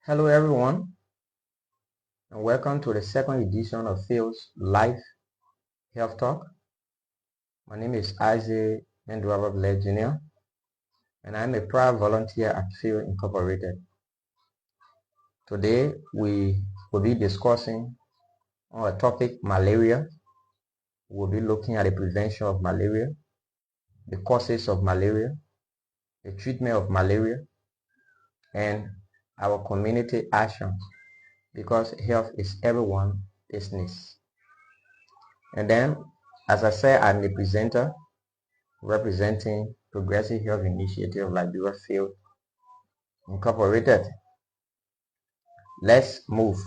Hello everyone, and welcome to the second edition of Phil's Live Health Talk. My name is Isaac Menduaba Jr. and I'm a proud volunteer at Phil Incorporated. Today we will be discussing on a topic malaria. We'll be looking at the prevention of malaria, the causes of malaria, the treatment of malaria, and our community action, because health is everyone's business. And then, as I said, I'm the presenter representing Progressive Health Initiative of Liberia Field Incorporated. Let's move.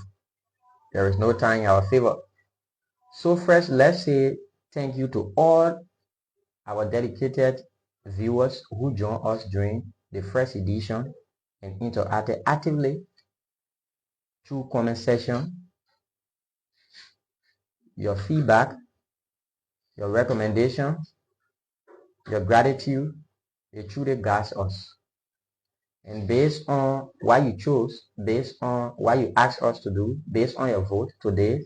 There is no time in our favor. So first, let's say thank you to all our dedicated viewers who joined us during the first edition and interacted actively through comment section. Your feedback, your recommendations, your gratitude, they truly guide us. And based on what you chose, based on what you asked us to do, based on your vote today,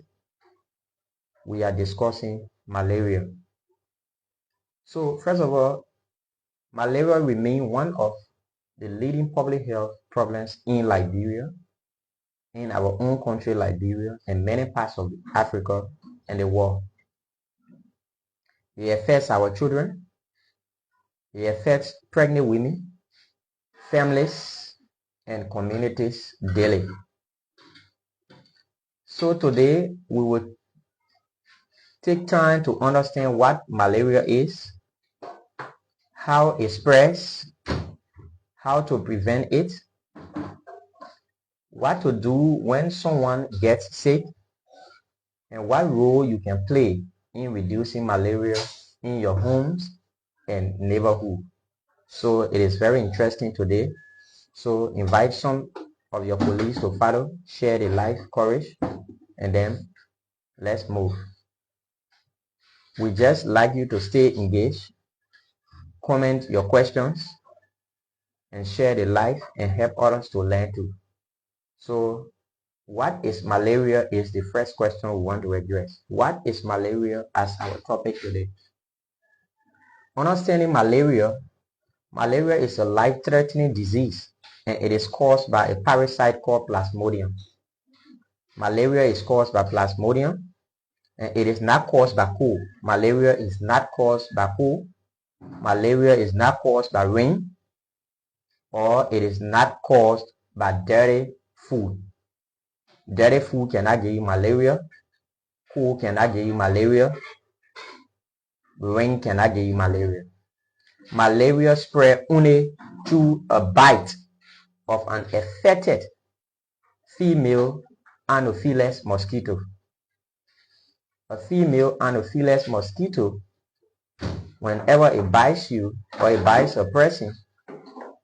we are discussing malaria. So first of all, malaria remains one of the leading public health problems in Liberia, in our own country, Liberia, and many parts of Africa and the world. It affects our children. It affects pregnant women, families, and communities daily. So today we will take time to understand what malaria is, how it spreads, how to prevent it, what to do when someone gets sick, and what role you can play in reducing malaria in your homes and neighborhood. So it is very interesting today. So invite some of your colleagues to follow, share the life courage, and then let's move. We just like you to stay engaged, comment your questions, and share the life and help others to learn too. So what is malaria is the first question we want to address. What is malaria as our topic today? Understanding malaria, malaria is a life-threatening disease and it is caused by a parasite called Plasmodium. Malaria is caused by Plasmodium and it is not caused by cold. Malaria is not caused by cold. Malaria is not caused by rain, or it is not caused by dirty food. Dirty food cannot give you malaria. Cold cannot give you malaria. Rain cannot give you malaria. Malaria spread only through a bite of an affected female Anopheles mosquito. A female Anopheles mosquito, whenever it bites you or it bites a person,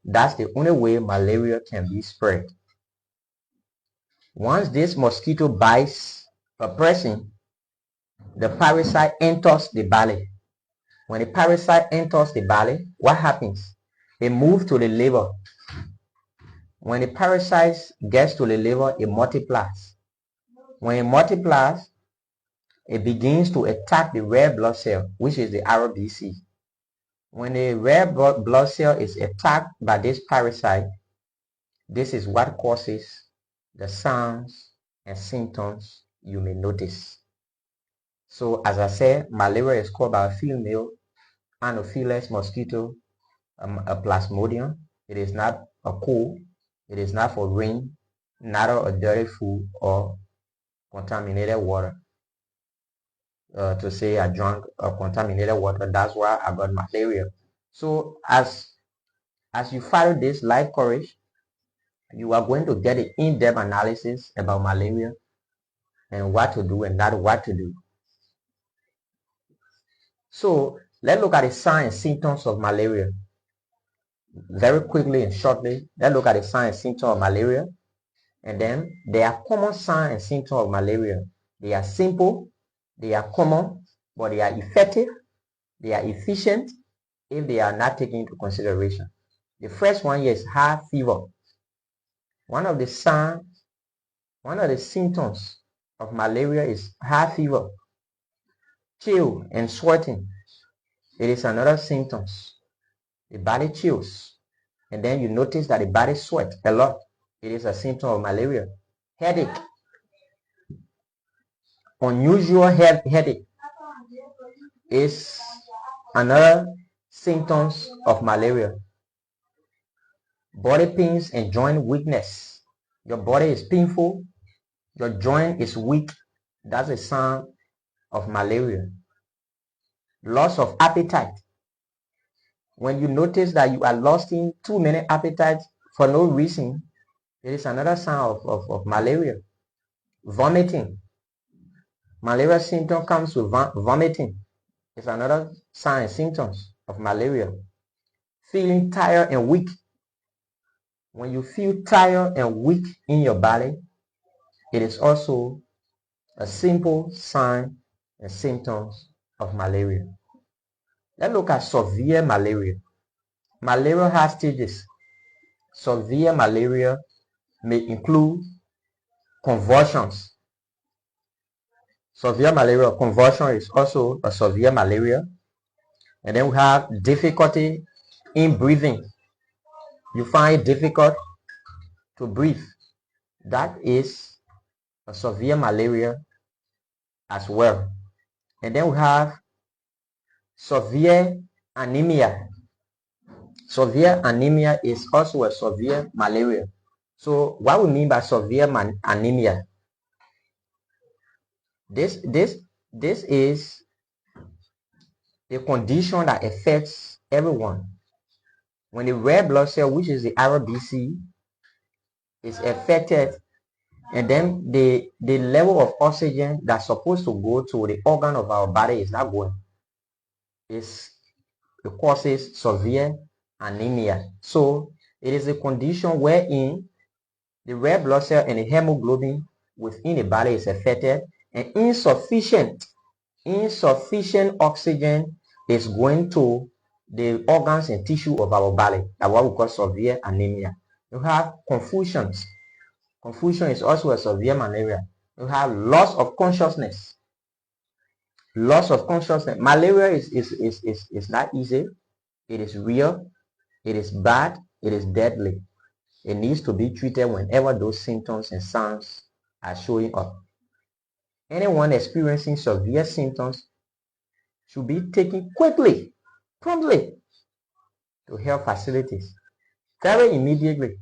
that's the only way malaria can be spread. Once this mosquito bites a person, the parasite enters the body. When the parasite enters the body, what happens? It moves to the liver. When the parasite gets to the liver, it multiplies. When it multiplies, it begins to attack the red blood cell, which is the RBC. When the red blood cell is attacked by this parasite, this is what causes the signs and symptoms you may notice. So as I said, malaria is caused by a female Anopheles mosquito, a Plasmodium. It is not a cold. It is not for rain, not a dirty food or contaminated water. To say I drank contaminated water, that's why I got malaria. So as you follow this life courage, you are going to get an in-depth analysis about malaria and what to do and not what to do. So let's look at the signs and symptoms of malaria. Very quickly and shortly, let's look at the signs and symptoms of malaria. And then there are common signs and symptoms of malaria. They are simple, they are common, but they are effective, they are efficient if they are not taken into consideration. The first one here is high fever. One of the signs, one of the symptoms of malaria is high fever, chill, and sweating. It is another symptom. The body chills, and then you notice that the body sweats a lot. It is a symptom of malaria. Headache, unusual headache is another symptoms of malaria. Body pains and joint weakness. Your body is painful, your joint is weak. That's a sign of malaria. Loss of appetite. When you notice that you are losing too many appetites for no reason, it is another sign of malaria. Vomiting. Malaria symptom comes with vomiting. It's another sign and symptoms of malaria. Feeling tired and weak. When you feel tired and weak in your body, it is also a simple sign and symptoms of malaria. Let's look at severe malaria. Malaria has stages. Severe malaria may include convulsions. Severe malaria, convulsion is also a severe malaria. And then we have difficulty in breathing. You find it difficult to breathe. That is a severe malaria as well. And then we have severe anemia. Severe anemia is also a severe malaria. So what we mean by severe anemia? This is a condition that affects everyone. When the red blood cell, which is the RBC, is affected, and then the level of oxygen that's supposed to go to the organ of our body is not going. It causes severe anemia. So it is a condition wherein the red blood cell and the hemoglobin within the body is affected, and insufficient oxygen is going to the organs and tissue of our body. That's what we call severe anemia. You have confusions. Confusion is also a severe malaria. You have loss of consciousness. Loss of consciousness. Malaria is not easy. It is real. It is bad. It is deadly. It needs to be treated whenever those symptoms and signs are showing up. Anyone experiencing severe symptoms should be taken quickly, promptly to health facilities. Very immediately.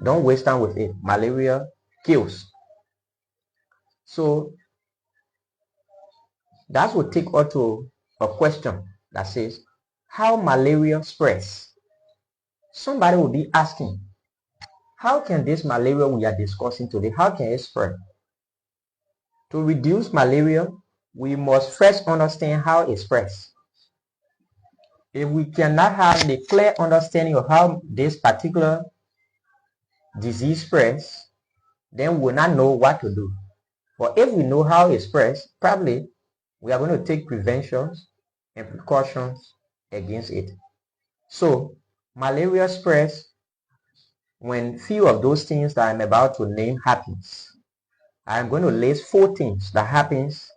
Don't waste time with it. Malaria kills. So that will take us to a question that says, how malaria spreads? Somebody will be asking, how can this malaria we are discussing today, how can it spread? To reduce malaria, we must first understand how it spreads. If we cannot have the clear understanding of how this particular disease spreads, then we will not know what to do. But if we know how it spreads, probably we are going to take preventions and precautions against it. So malaria spreads when few of those things that I'm about to name happens. I'm going to list 4 things that happens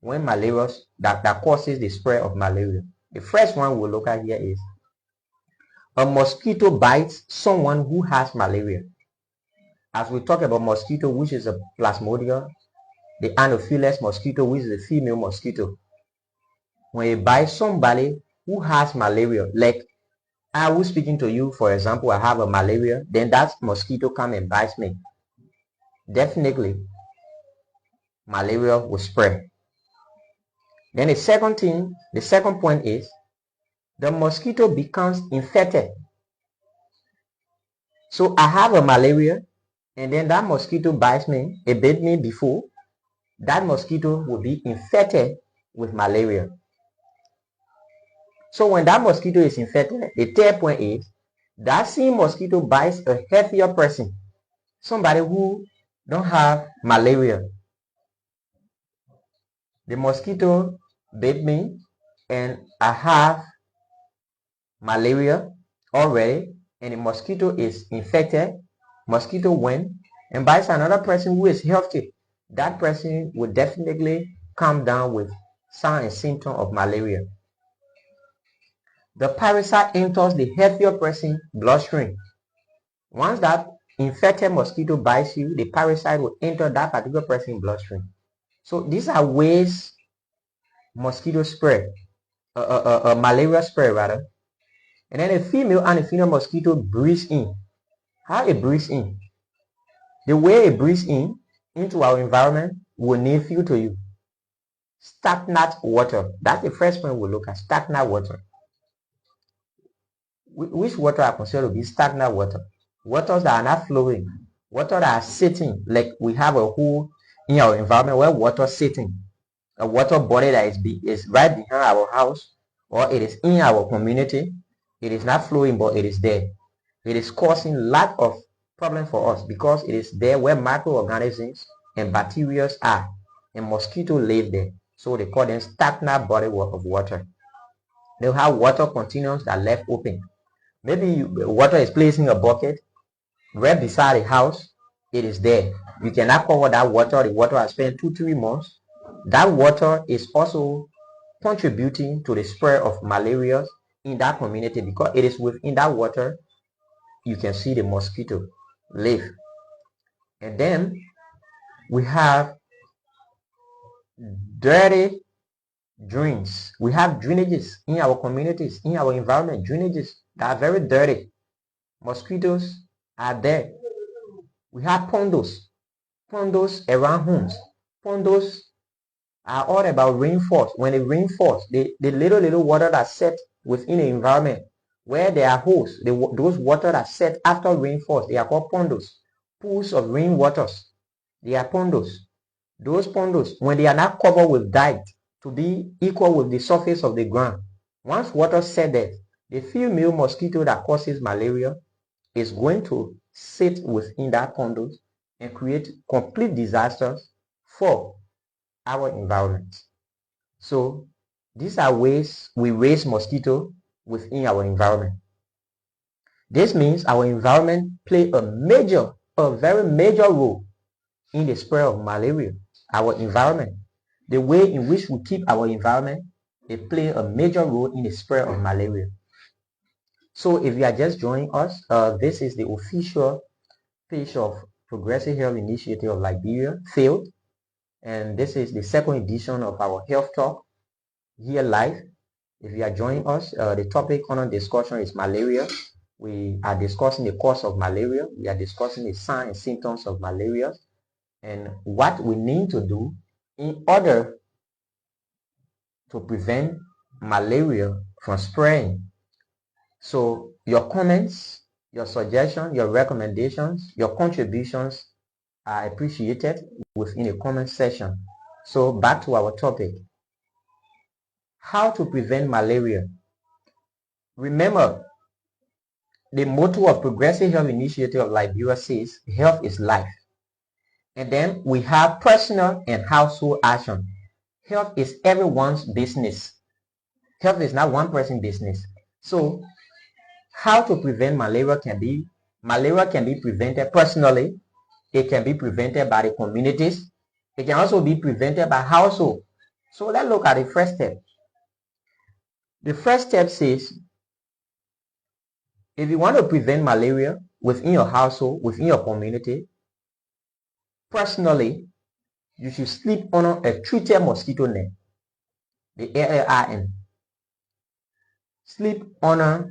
when malaria that causes the spread of malaria. The first one we'll look at here is a mosquito bites someone who has malaria. As we talk about mosquito, which is a plasmodium, the Anopheles mosquito, which is a female mosquito. When it bites somebody who has malaria, like I was speaking to you, for example, I have a malaria, then that mosquito come and bites me. Definitely, malaria will spread. Then the second point is the mosquito becomes infected. So I have a malaria, and then that mosquito bites me, it bit me before, that mosquito will be infected with malaria. So when that mosquito is infected, the third point is that same mosquito bites a healthier person, somebody who don't have malaria. The mosquito bit me and I have malaria already, and the mosquito is infected. mosquito went and bites another person who is healthy, that person will definitely come down with signs and symptoms of malaria. The parasite enters the healthier person's bloodstream. Once that infected mosquito bites you, the parasite will enter that particular person's bloodstream. So these are ways mosquito spread, malaria spread rather. And then a female and a female mosquito breathes in. How it breathes in? The way it breathes in into our environment will name few to you. Stagnant water. That's the first one we'll look at. Stagnant water. Which water are considered to be stagnant water? Waters that are not flowing. Water that are sitting, like we have a hole in our environment where water is sitting. A water body that is right behind our house, or it is in our community. It is not flowing, but it is there. It is causing lot of problem for us because it is there where microorganisms and bacteria are, and mosquitoes live there. So they call them stagnant body of water. They'll have water containers that left open. Maybe water is placed in a bucket right beside the house. It is there. You cannot cover that water. The water has spent 2-3 months. That water is also contributing to the spread of malaria in that community because it is within that water you can see the mosquito live. And then we have dirty drains. We have drainages in our communities, in our environment, drainages that are very dirty. Mosquitoes are there. We have pondos around homes. Pondos are all about rainfalls. When it rainfalls, the little water that's set within the environment where there are holes, those water that set after rainfalls, they are called pondos. Pools of rainwaters, they are pondos. Those pondos, when they are not covered with dirt to be equal with the surface of the ground, once water set there, the female mosquito that causes malaria is going to sit within that pondos and create complete disasters for our environment. So these are ways we raise mosquito within our environment. This means our environment play a very major role in the spread of malaria. Our environment, the way in which we keep our environment, they play a major role in the spread of malaria. So if you are just joining us, this is the official page of Progressive Health Initiative of Liberia, FAILED. And this is the second edition of our health talk here live. If you are joining us, the topic on discussion is malaria. We are discussing the cause of malaria. We are discussing the signs and symptoms of malaria and what we need to do in order to prevent malaria from spreading. So your comments, your suggestions, your recommendations, your contributions are appreciated within the comment section. So back to our topic. How to prevent malaria. Remember, the motto of Progressive Health Initiative of Liberia says, health is life. And then we have personal and household action. Health is everyone's business. Health is not one person's business. So how to prevent malaria can be prevented personally. It can be prevented by the communities. It can also be prevented by household. So let's look at the first step. The first step says, if you want to prevent malaria within your household, within your community, personally, you should sleep under a treated mosquito net, the ALRN. Sleep under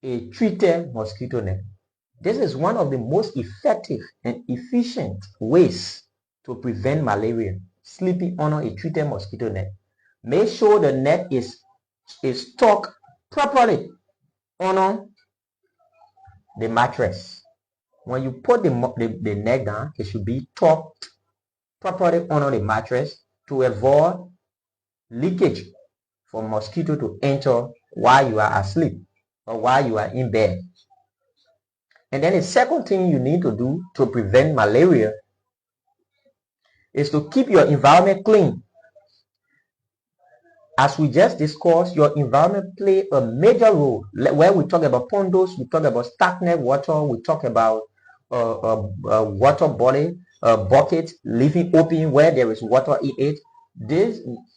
a treated mosquito net. This is one of the most effective and efficient ways to prevent malaria, sleeping under a treated mosquito net. Make sure the net is tucked properly under the mattress. When you put the net down, it should be tucked properly under the mattress to avoid leakage for mosquito to enter while you are asleep or while you are in bed. And then the second thing you need to do to prevent malaria is to keep your environment clean. As we just discussed, your environment play a major role. Where we talk about pondos, we talk about stagnant water, we talk about water body, bucket, leaving open where there is water in it.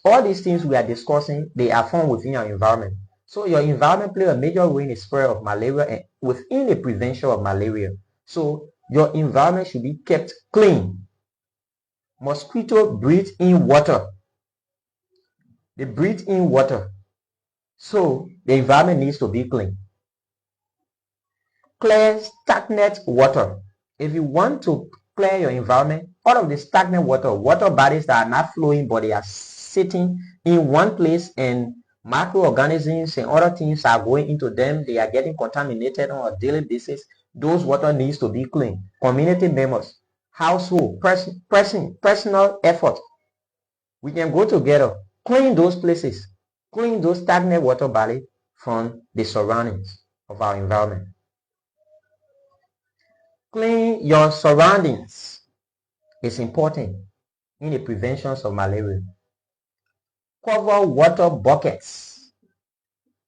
All these things we are discussing, they are found within your environment. So your environment plays a major role in the spread of malaria and within the prevention of malaria. So your environment should be kept clean. Mosquito breathe in water. They breathe in water. So the environment needs to be clean. Clear stagnant water. If you want to clear your environment, all of the stagnant water bodies that are not flowing but they are sitting in one place and microorganisms and other things are going into them, they are getting contaminated on a daily basis, those water needs to be clean. Community members, household, personal effort, we can go together, clean those places, clean those stagnant water bodies from the surroundings of our environment. Clean your surroundings is important in the prevention of malaria. Cover water buckets.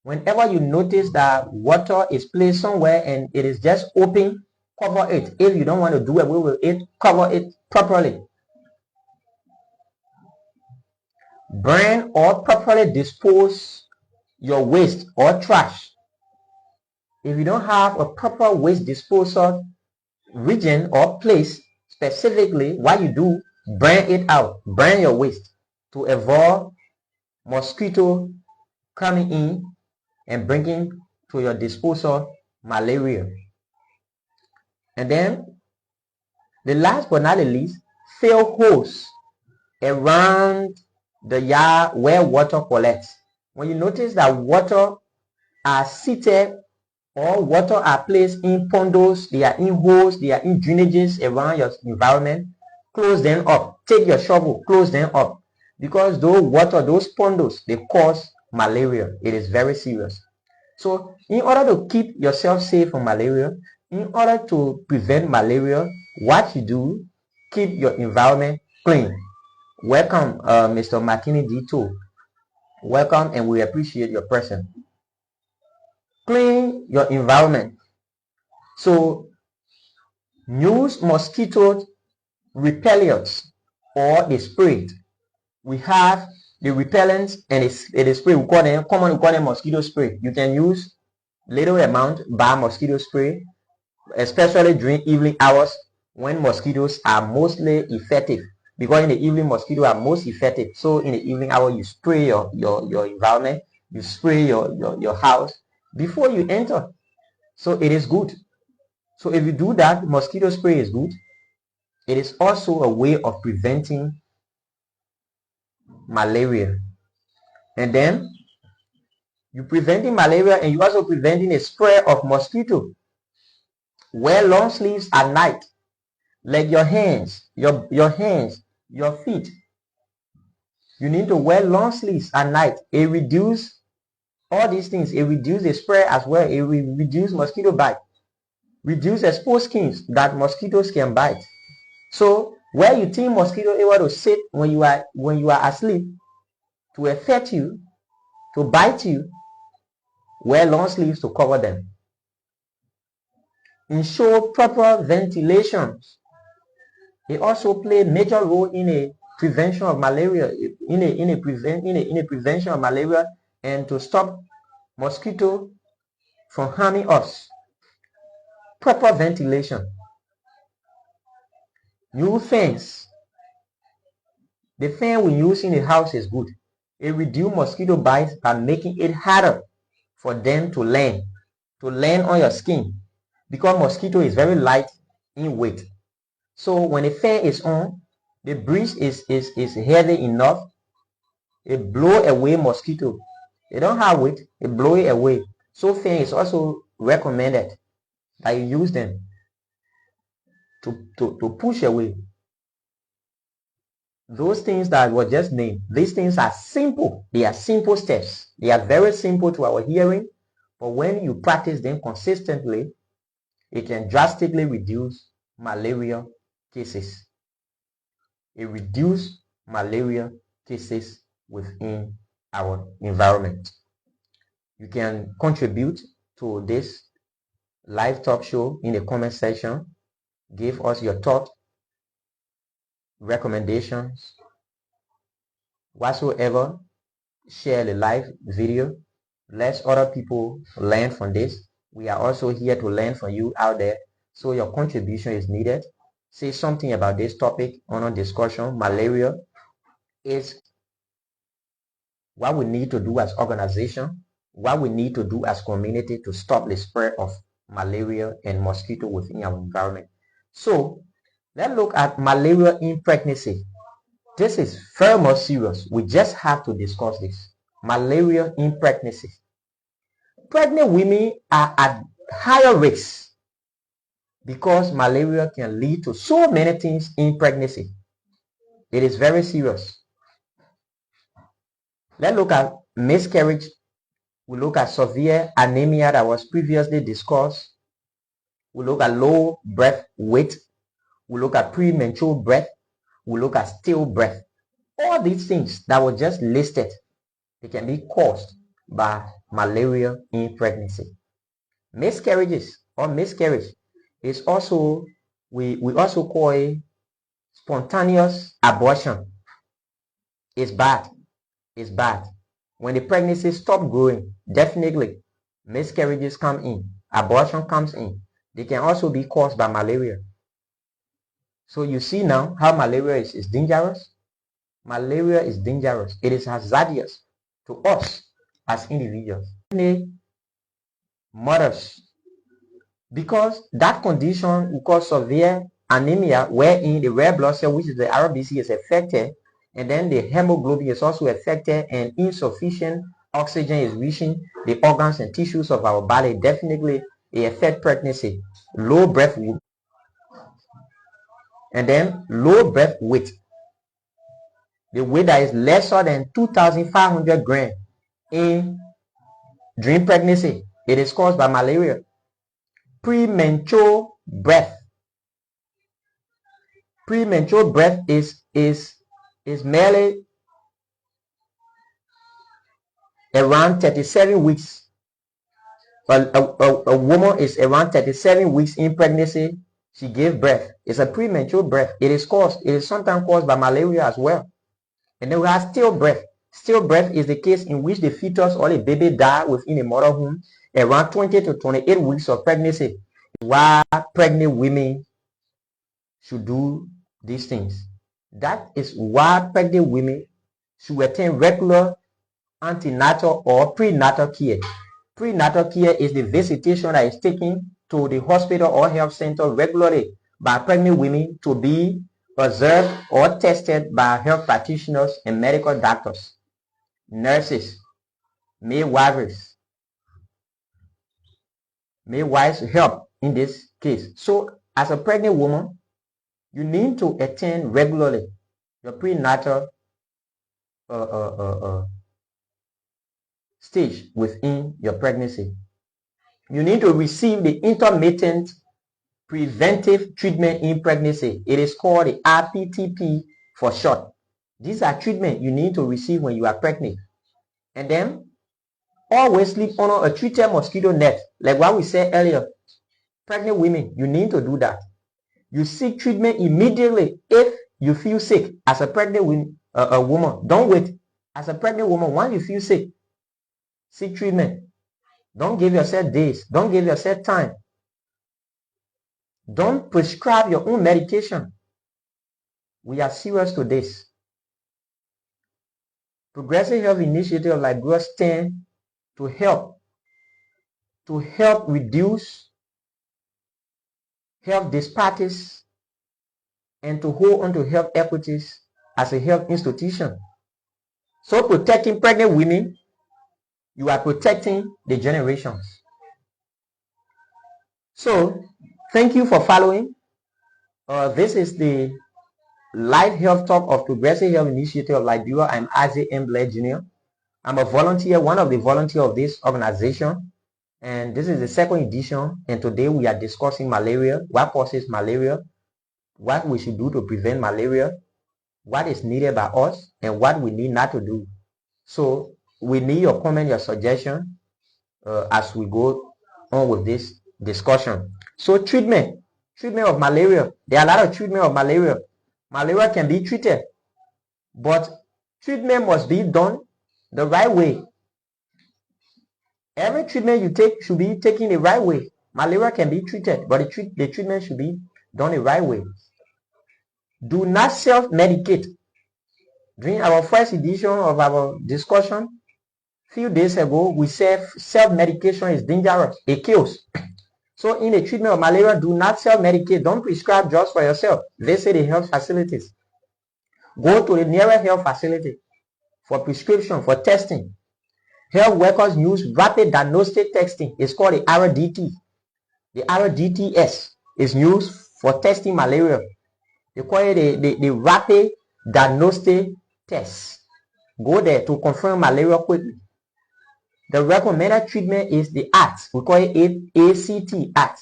Whenever you notice that water is placed somewhere and it is just open, cover it. If you don't want to do away with it, cover it properly. Burn or properly dispose your waste or trash. If you don't have a proper waste disposal region or place specifically, what you do, burn it out, burn your waste to avoid mosquito coming in and bringing to your disposal malaria. And then the last but not the least, fill holes around the yard where water collects. When you notice that water are seated or water are placed in pondos, they are in holes, they are in drainages around your environment, close them up. Take your shovel, close them up. Because those pondos, they cause malaria. It is very serious. So in order to keep yourself safe from malaria, in order to prevent malaria, what you do, keep your environment clean. Welcome, Mr. Martini Dito. Welcome, and we appreciate your presence. Clean your environment. So use mosquito repellents or a spray. We have the repellents and a spray. We call them mosquito spray. You can use little amount by mosquito spray, especially during evening hours when mosquitoes are mostly effective. Because in the evening mosquitoes are most effective. So in the evening hour you spray your environment, you spray your house before you enter. So it is good. So if you do that, mosquito spray is good. It is also a way of preventing malaria. And then you're preventing malaria and you're also preventing a spread of mosquito. Wear long sleeves at night, like your hands, your hands, your feet. You need to wear long sleeves at night. It reduces all these things. It reduces the spread as well. It will reduce mosquito bite. Reduce exposed skins that mosquitoes can bite. So where you think mosquito able to sit when you are asleep to affect you, to bite you, wear long sleeves to cover them. Ensure proper ventilation. It also play a major role in a prevention of malaria, in a prevention of malaria and to stop mosquito from harming us. Proper ventilation. New fans. The fan we use in the house is good. It reduces mosquito bites by making it harder for them to land on your skin because mosquito is very light in weight. So when the fan is on, the breeze is heavy enough. It blow away mosquito. They don't have weight, it blow it away. So fan is also recommended that you use them to push away those things that were just named. These things are simple. They are simple steps. They are very simple to our hearing, but when you practice them consistently, it can drastically reduce malaria cases. It reduces malaria cases within our environment. You can contribute to this live talk show in the comment section. Give us your thought, recommendations, whatsoever. Share the live video. Let other people learn from this. We are also here to learn from you out there. So your contribution is needed. Say something about this topic on a discussion. Malaria is what we need to do as organization, what we need to do as community to stop the spread of malaria and mosquito within our environment. So let's look at malaria in pregnancy. This is very much serious. We just have to discuss this. Malaria in pregnancy. Pregnant women are at higher risk because malaria can lead to so many things in pregnancy. It is very serious. Let's look at miscarriage. We look at severe anemia that was previously discussed. We look at low breath weight. We look at premature breath. We look at stillbirth. All these things that were just listed, they can be caused by malaria in pregnancy. Miscarriages or miscarriage is also, we also call it spontaneous abortion. It's bad. It's bad. When the pregnancy stops growing, definitely miscarriages come in, abortion comes in. They can also be caused by malaria. So you see now how malaria is dangerous. Malaria is dangerous. It is hazardous to us as individuals. Mothers, because that condition we call severe anemia, wherein the red blood cell, which is the RBC, is affected, and then the hemoglobin is also affected, and insufficient oxygen is reaching the organs and tissues of our body. Definitely it affects pregnancy. Low breath weight, and then low breath weight, the weight that is lesser than 2,500 grams during pregnancy, it is caused by malaria. Premature breath. Premature breath is merely around 37 weeks. A woman is around 37 weeks in pregnancy. She gave birth. It's a premature birth. It is sometimes caused by malaria as well. And then we have stillbirth. Stillbirth is the case in which the fetus or the baby die within the mother womb around 20 to 28 weeks of pregnancy. Why pregnant women should do these things. That is why pregnant women should attend regular antenatal or prenatal care. Prenatal care is the visitation that is taken to the hospital or health center regularly by pregnant women to be observed or tested by health practitioners and medical doctors, nurses, midwives help in this case. So as a pregnant woman, you need to attend regularly your prenatal stage within your pregnancy. You need to receive the intermittent preventive treatment in pregnancy. It is called the RPTP for short. These are treatment you need to receive when you are pregnant. And then always sleep under a treated mosquito net, like what we said earlier. Pregnant women, you need to do that. You seek treatment immediately if you feel sick as a pregnant woman. Don't wait. As a pregnant woman, once you feel sick, seek treatment. Don't give yourself days. Don't give yourself time. Don't prescribe your own medication. We are serious to this. Progressive Health Initiative of Liberia stands to help reduce health disparities and to hold on to health equities as a health institution. So protecting pregnant women, you are protecting the generations. So thank you for following. This is the live health talk of Progressive Health Initiative of Liberia. I'm Isaac M. Blair Jr. I'm a volunteer, one of the volunteers of this organization. And this is the second edition. And today we are discussing malaria, what causes malaria, what we should do to prevent malaria, what is needed by us, and what we need not to do. So we need your comment, your suggestion as we go on with this discussion. So treatment Treatment of malaria. There are a lot of treatment of malaria. Malaria can be treated, but treatment must be done the right way. Every treatment you take should be taken the right way. Malaria can be treated, but the treatment should be done the right way. Do not self-medicate. During our first edition of our discussion, few days ago, we said self-medication is dangerous. It kills. So in the treatment of malaria, do not self-medicate. Don't prescribe drugs for yourself. Visit the health facilities. Go to the nearest health facility for prescription, for testing. Health workers use rapid diagnostic testing. It's called the RDT. The RDTS is used for testing malaria. They call it the rapid diagnostic test. Go there to confirm malaria quickly. The recommended treatment is the ACT. We call it ACT, ACT.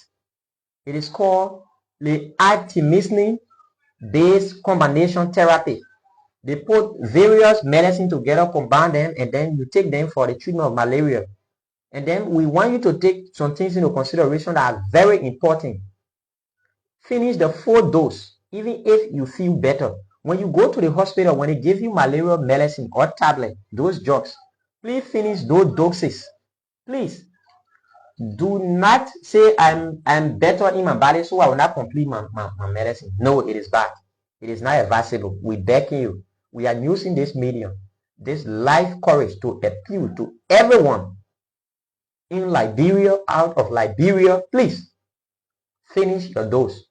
It is called the artemisinin-based combination therapy. They put various medicines together, combine them, and then you take them for the treatment of malaria. And then we want you to take some things into consideration that are very important. Finish the full dose, even if you feel better. When you go to the hospital, when they give you malaria medicine or tablet, those drugs, please finish those doses. Please do not say I'm better in my body, so I will not complete my medicine. No, it is bad. It is not advisable. We beg you. We are using this medium, this life courage, to appeal to everyone in Liberia, out of Liberia. Please finish your dose.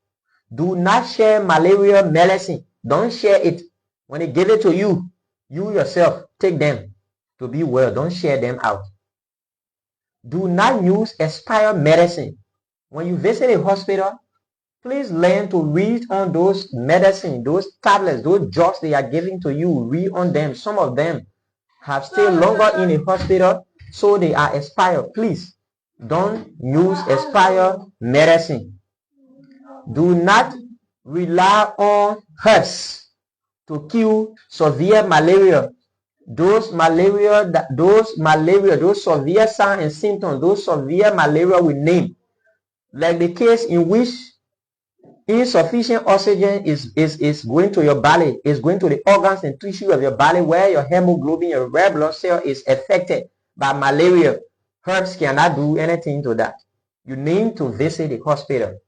Do not share malaria medicine. Don't share it. When they give it to you, you yourself take them to be well. Don't share them out. Do not use expired medicine. When you visit a hospital, please learn to read on those medicine, those tablets, those drugs they are giving to you. Read on them. Some of them have stayed longer in a hospital, so they are expired. Please don't use expired medicine. Do not rely on herbs to kill severe malaria. Those severe signs and symptoms, those severe malaria we name, like the case in which insufficient oxygen is going to your body, is going to the organs and tissue of your body, where your hemoglobin, your red blood cell is affected by malaria. Herbs cannot do anything to that. You need to visit the hospital.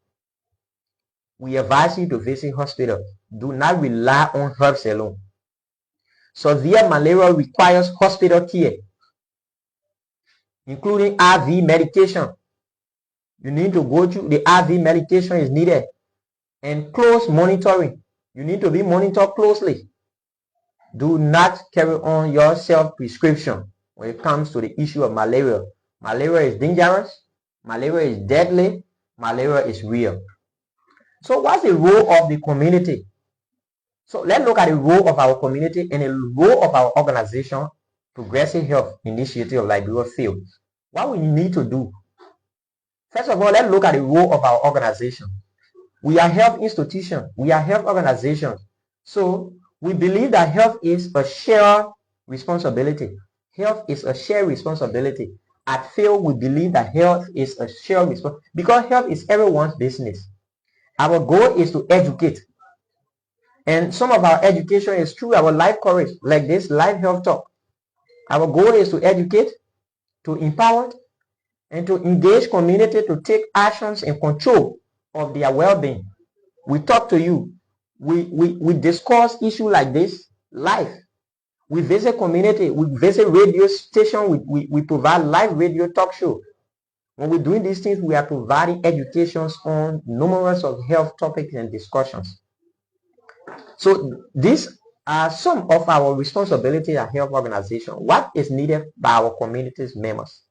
We advise you to visit hospital. Do not rely on herbs alone. Severe malaria requires hospital care, including IV medication. You need to go through the IV medication is needed, and close monitoring. You need to be monitored closely. Do not carry on your self-prescription when it comes to the issue of malaria. Malaria is dangerous. Malaria is deadly. Malaria is real. So what's the role of the community? So let's look at the role of our community and the role of our organization, Progressive Health Initiative of Liberia Field. What we need to do. First of all, let's look at the role of our organization. We are health institutions. We are health organizations. So we believe that health is a shared responsibility. Health is a shared responsibility. At Field, we believe that health is a shared responsibility because health is everyone's business. Our goal is to educate. And some of our education is through our life courage, like this live health talk. Our goal is to educate, to empower, and to engage community to take actions in control of their well-being. We talk to you. We discuss issues like this live. We visit community. We visit radio station. We provide live radio talk show. When we're doing these things, we are providing educations on numerous of health topics and discussions. So these are some of our responsibilities as health organization. What is needed by our community's members?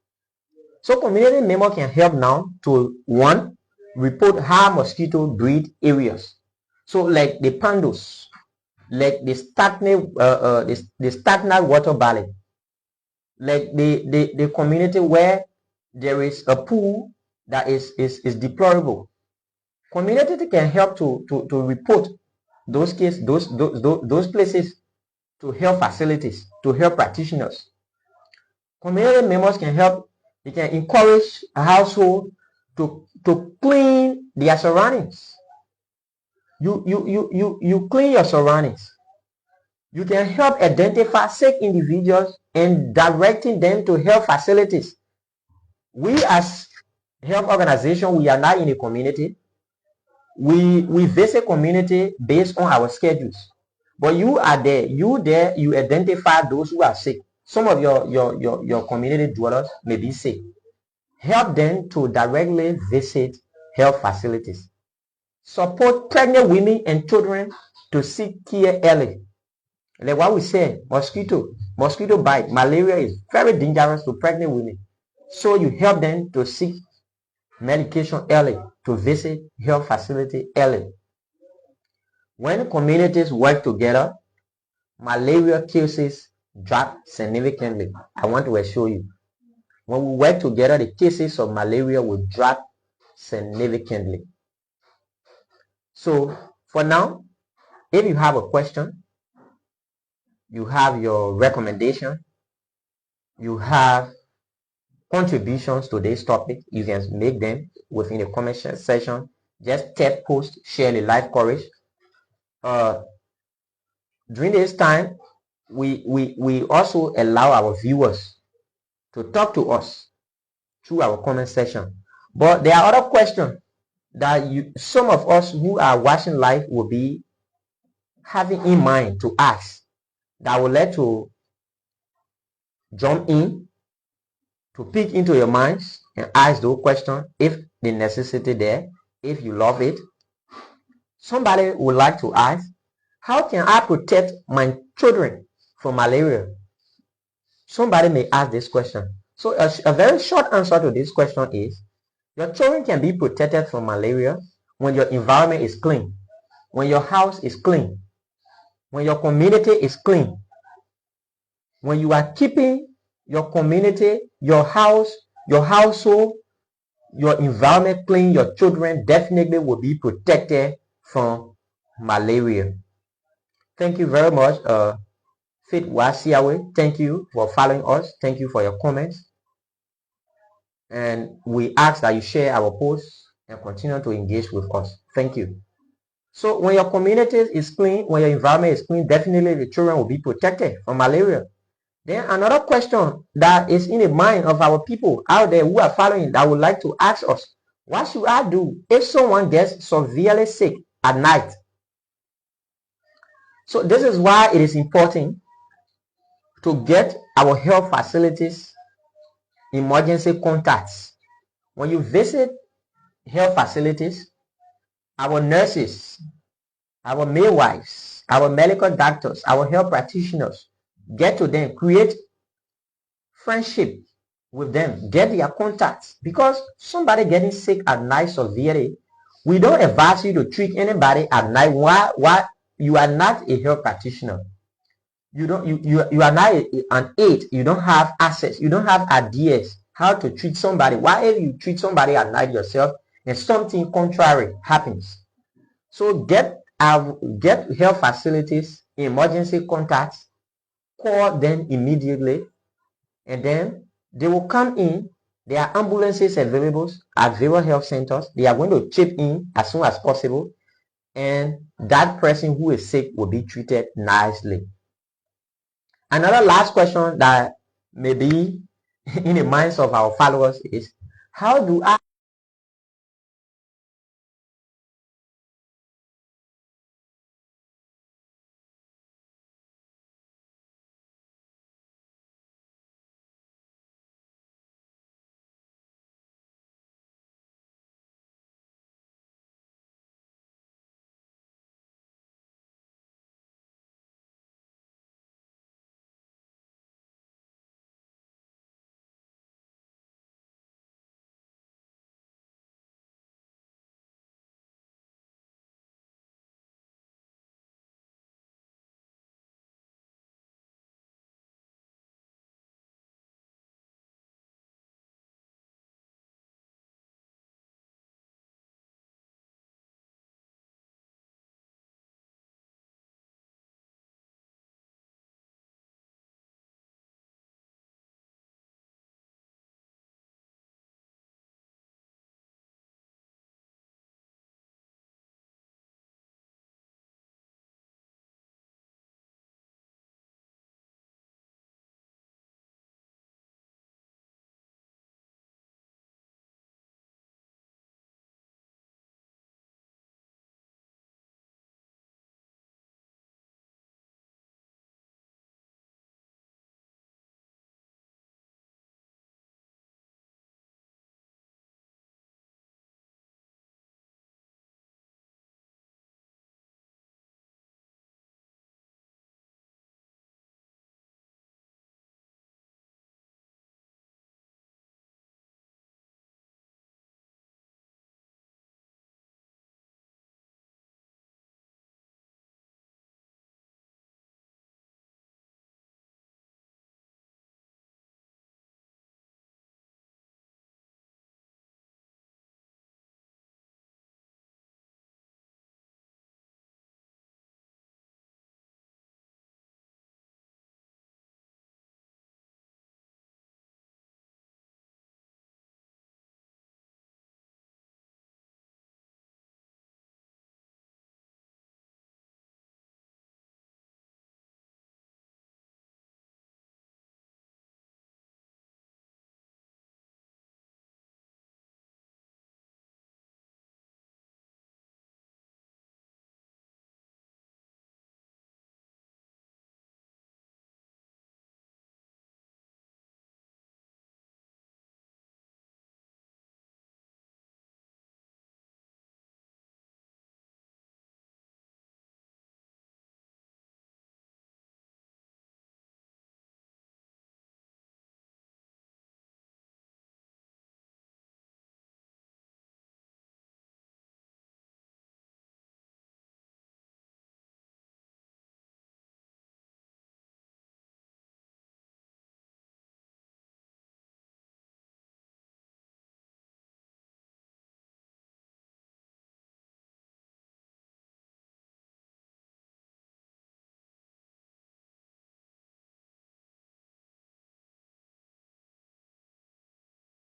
So community members can help now to, one, report high mosquito breed areas. So like the pandos, like the stagnant water valley, like the community where there is a pool that is deplorable. Community can help to report those cases, those places to health facilities, to health practitioners. Community members can help. They can encourage a household to clean their surroundings. You clean your surroundings. You can help identify sick individuals and directing them to health facilities. We as health organization, we are not in a community. We visit community based on our schedules. But you are there. You identify those who are sick. Some of your community dwellers may be sick. Help them to directly visit health facilities. Support pregnant women and children to seek care early. Like what we say, mosquito bite, malaria is very dangerous to pregnant women. So you help them to seek medication early, to visit health facility early. When communities work together, malaria cases drop significantly. I want to assure you. When we work together, the cases of malaria will drop significantly. So for now, if you have a question, you have your recommendation, you have contributions to this topic, you can make them within the comment section. Just tap post, share the live courage. During this time, we also allow our viewers to talk to us through our comment section. But there are other questions that some of us who are watching live will be having in mind to ask, that will let to jump in to peek into your minds and ask those questions if the necessity there, if you love it. Somebody would like to ask, how can I protect my children from malaria? Somebody may ask this question. So a very short answer to this question is, your children can be protected from malaria when your environment is clean, when your house is clean, when your community is clean, when you are keeping your community, your house, your household, your environment clean, your children definitely will be protected from malaria. Thank you very much, Fit Wasiawe. Thank you for following us. Thank you for your comments. And we ask that you share our posts and continue to engage with us. Thank you. So when your community is clean, when your environment is clean, definitely the children will be protected from malaria. Then another question that is in the mind of our people out there who are following that would like to ask us, what should I do if someone gets severely sick at night? So this is why it is important to get our health facilities emergency contacts. When you visit health facilities, our nurses, our midwives, our medical doctors, our health practitioners, get to them, create friendship with them, get their contacts. Because somebody getting sick at night severely, we don't advise you to treat anybody at night. Why you are not a health practitioner. You are not an aide. You don't have access. You don't have ideas how to treat somebody. Why if you treat somebody at night yourself and something contrary happens? So get health facilities, emergency contacts, call them immediately, and then they will come in. There are ambulances available at various health centers. They are going to chip in as soon as possible, and that person who is sick will be treated nicely. Another last question that may be in the minds of our followers is, how do I